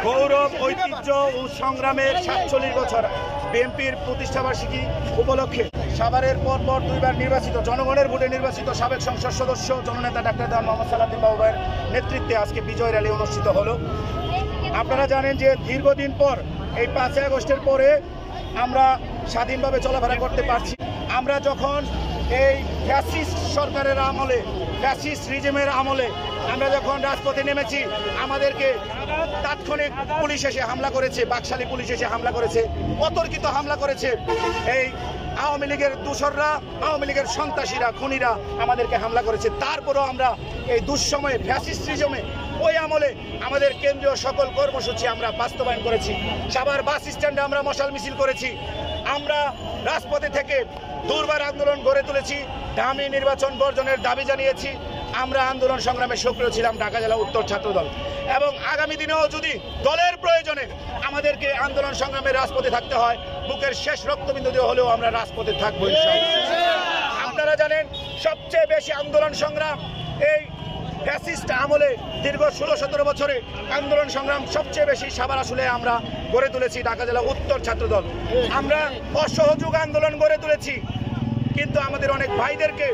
গৌরব, ঐতিহ্য ও সংগ্রামের ৪৭ বছর বিএনপির প্রতিষ্ঠাবার্ষিকী উপলক্ষে সাভারের পরপর ২বার নির্বাচিত, জনগণের ভোটে নির্বাচিত সাবেক সংসদ সদস্য জননেতা ডাক্তার দেওয়ান মোহাম্মদ সালাউদ্দিন বাবু ভাইয়ের নেতৃত্বে আজকে বিজয় র্যালি অনুষ্ঠিত হলো। আপনারা জানেন যে দীর্ঘদিন পর এই ৫ই আগস্টের পরে আমরা স্বাধীনভাবে চলাফেরা করতে পারছি। আমরা যখন এই ফ্যাসিস্ট সরকারের আমলে, ফ্যাসিস্ট রিজিমের আমলে আমরা যখন রাজপথে নেমেছি, আমাদেরকে তাৎক্ষণিক পুলিশ এসে হামলা করেছে, বাকশালী পুলিশ এসে হামলা করেছে, অতর্কিত হামলা করেছে। এই আওয়ামী লীগের দোসররা, আওয়ামী লীগের সন্ত্রাসীরা, খুনিরা আমাদেরকে হামলা করেছে। তারপরও আমরা এই দুঃসময়ে, ফ্যাসিস্ট রিজিমে, ওই আমলে আমাদের কেন্দ্রীয় সকল কর্মসূচি আমরা বাস্তবায়ন করেছি। সাভার বাস স্ট্যান্ডে আমরা মশাল মিছিল করেছি। আমরা রাজপথে থেকে দুর্বার আন্দোলন গড়ে তুলেছি, দামি নির্বাচন বর্জনের দাবি জানিয়েছি। আমরা আন্দোলন সংগ্রামে সক্রিয় ছিলাম ঢাকা জেলা উত্তর ছাত্রদল, এবং আগামী দিনেও যদি দলের প্রয়োজনে আমাদেরকে আন্দোলন সংগ্রামে রাজপথে থাকতে হয়, বুকের শেষ রক্তবিন্দু দিয়ে হলেও আমরা রাজপথে থাকবো ইনশাআল্লাহ। আপনারা জানেন সবচেয়ে বেশি আন্দোলন সংগ্রাম এই ফ্যাসিস্ট আমলে দীর্ঘ ১৬-১৭ বছরে আন্দোলন সংগ্রাম সবচেয়ে বেশি সাভার আসলে আমরা গড়ে তুলেছি ঢাকা জেলা উত্তর ছাত্রদল। আমরা অসহযোগ আন্দোলন গড়ে তুলেছি, কিন্তু আমাদের অনেক ভাইদেরকে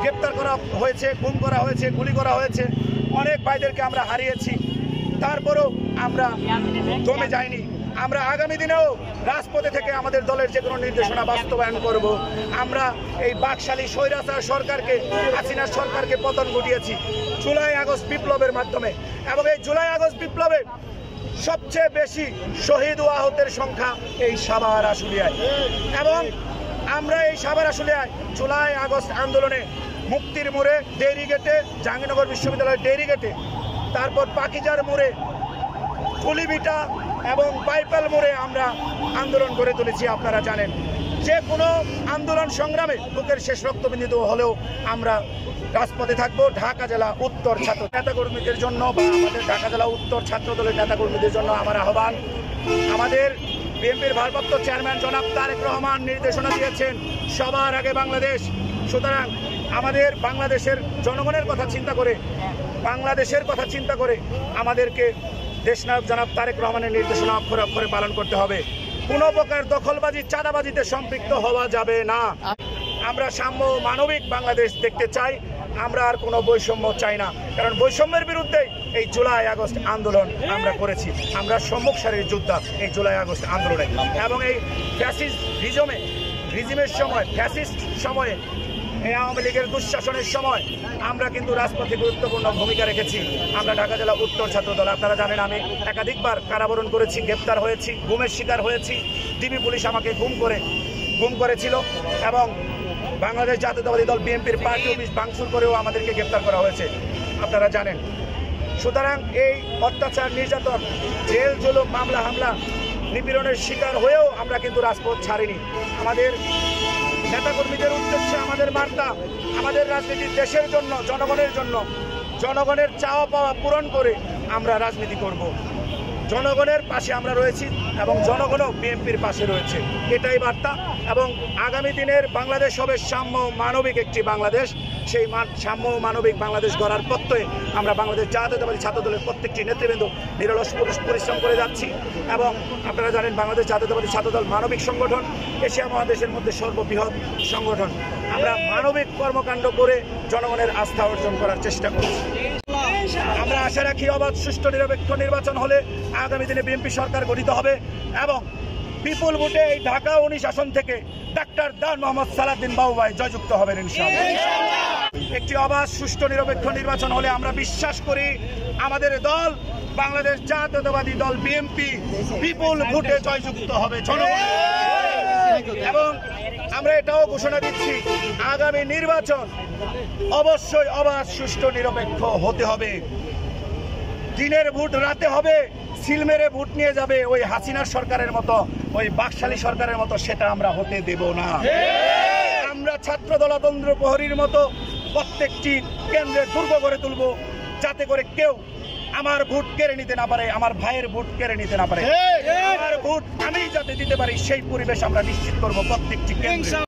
গ্রেপ্তার করা হয়েছে, গুম করা হয়েছে, গুলি করা হয়েছে, অনেক ভাইদেরকে আমরা হারিয়েছি। তারপরও আমরা দমে যাইনি। আমরা আগামী দিনেও রাজপথে থেকে আমাদের দলের যে কোনো নির্দেশনা বাস্তবায়ন করব। আমরা এই বাকশালী স্বৈরাচার সরকারকে, হাসিনার সরকারকে পতন ঘটিয়েছি জুলাই আগস্ট বিপ্লবের মাধ্যমে, এবং এই জুলাই আগস্ট বিপ্লবে সবচেয়ে বেশি শহীদ ও আহতের সংখ্যা এই সাভার আশুলিয়ায়। এবং আমরা এই সাভার আশুলিয়ায় জুলাই আগস্ট আন্দোলনে মুক্তির মোড়ে, ডেইরি গেটে, জাহাঙ্গীরনগর বিশ্ববিদ্যালয়ের ডেইরি গেটে, তারপর পাকিজার মোড়ে, কুলিবিটা এবং পাইপাল মোড়ে আমরা আন্দোলন গড়ে তুলেছি। আপনারা জানেন যে কোনো আন্দোলন সংগ্রামে বুকের শেষ রক্তবিন্দু হলেও আমরা রাজপথে থাকবো। ঢাকা জেলা উত্তর ছাত্র নেতাকর্মীদের জন্য বা আমাদের ঢাকা জেলা উত্তর ছাত্র দলের নেতাকর্মীদের জন্য আমার আহ্বান, আমাদের বিএনপির ভারপ্রাপ্ত চেয়ারম্যান জনাব তারেক রহমান নির্দেশনা দিয়েছেন সবার আগে বাংলাদেশ। সুতরাং আমাদের বাংলাদেশের জনগণের কথা চিন্তা করে, বাংলাদেশের কথা চিন্তা করে আমাদেরকে দেশনায়ক জনাব তারেক রহমানের নির্দেশনা অক্ষরে অক্ষরে পালন করতে হবে। কোনো প্রকার দখলবাজি, চাঁদাবাজিতে সম্পৃক্ত হওয়া যাবে না। আমরা সাম্য, মানবিক বাংলাদেশ দেখতে চাই। আমরা আর কোনো বৈষম্য চাই না, কারণ বৈষম্যের বিরুদ্ধে এই জুলাই আগস্ট আন্দোলন আমরা করেছি। আমরা সম্মুখ সারির যোদ্ধা এই জুলাই আগস্ট আন্দোলনে, এবং এই ফ্যাসিস্ট রিজিমের সময়, ফ্যাসিস্ট সময়ে, এই আওয়ামী লীগের দুঃশাসনের সময় আমরা কিন্তু রাজপথে গুরুত্বপূর্ণ ভূমিকা রেখেছি। আমরা ঢাকা জেলা উত্তর ছাত্র দল, আপনারা জানেন আমি একাধিকবার কারাবরণ করেছি, গ্রেপ্তার হয়েছি, গুমের শিকার হয়েছি। ডিবি পুলিশ আমাকে গুম করেছিল, এবং বাংলাদেশ জাতীয়তাবাদী দল বিএনপির পার্টি অফিস ভাঙচুর করেও আমাদেরকে গ্রেপ্তার করা হয়েছে, আপনারা জানেন। সুতরাং এই অত্যাচার, নির্যাতন, জেল জুলুম, মামলা হামলা, নিপীড়নের শিকার হয়েও আমরা কিন্তু রাজপথ ছাড়িনি। আমাদের নেতাকর্মীদের উদ্দেশ্যে আমাদের বার্তা, আমাদের রাজনীতি দেশের জন্য, জনগণের জন্য, জনগণের চাওয়া পাওয়া পূরণ করে আমরা রাজনীতি করব। জনগণের পাশে আমরা রয়েছি এবং জনগণও বিএনপির পাশে রয়েছে, এটাই বার্তা। এবং আগামী দিনের বাংলাদেশ হবে সাম্য, মানবিক একটি বাংলাদেশ। সেই সাম্য, মানবিক বাংলাদেশ গড়ার প্রত্যয়ে আমরা বাংলাদেশ জাতীয়তাবাদী ছাত্র দলের প্রত্যেকটি নেতৃবৃন্দ নিরলস পরিশ্রম করে যাচ্ছি। এবং আপনারা জানেন বাংলাদেশ জাতীয়তাবাদী ছাত্র দল মানবিক সংগঠন, এশিয়া মহাদেশের মধ্যে সর্ববৃহৎ সংগঠন। আমরা মানবিক কর্মকাণ্ড করে জনগণের আস্থা অর্জন করার চেষ্টা করছি। আমরা আশা রাখি অবাধ, সুষ্ঠু, নিরপেক্ষ নির্বাচন হলে আগামী দিনে বিএনপি সরকার গঠিত হবে, এবং বিপুল ভোটে এই ঢাকা 19 আসন থেকে ডাক্তার দেওয়ান মোহাম্মদ সালাউদ্দিন বাবু ভাই জয়যুক্ত হবেন ইনশাআল্লাহ। একটি অবাধ, সুষ্ঠু, নিরপেক্ষ নির্বাচন হলে আমরা বিশ্বাস করি আমাদের দল, বাংলাদেশ জাতীয়তাবাদী দল বিএনপি, বিপুল ভোটে জয়যুক্ত হবে জনগণ। এবং আমরা এটাও ঘোষণা দিচ্ছি, আগামী নির্বাচন অবশ্যই অবাধ, সুষ্ঠু, নিরপেক্ষ হতে হবে। দিনের ভোট রাতে হবে, সিল মেরে ভোট নিয়ে যাবে ওই হাসিনার সরকারের মতো, ওই বাকশালী সরকারের মতো, সেটা আমরা হতে দেব না। আমরা ছাত্র দলতন্ত্র প্রহরীর মতো প্রত্যেকটি কেন্দ্রে দুর্গ গড়ে তুলব, যাতে করে কেউ আমার ভোট কেড়ে নিতে না পারে, আমার ভাইয়ের ভোট কেড়ে নিতে না পারে। আমার ভোট আমি যাতে দিতে পারি সেই পরিবেশ আমরা নিশ্চিত করব প্রত্যেকটি কেন্দ্রে।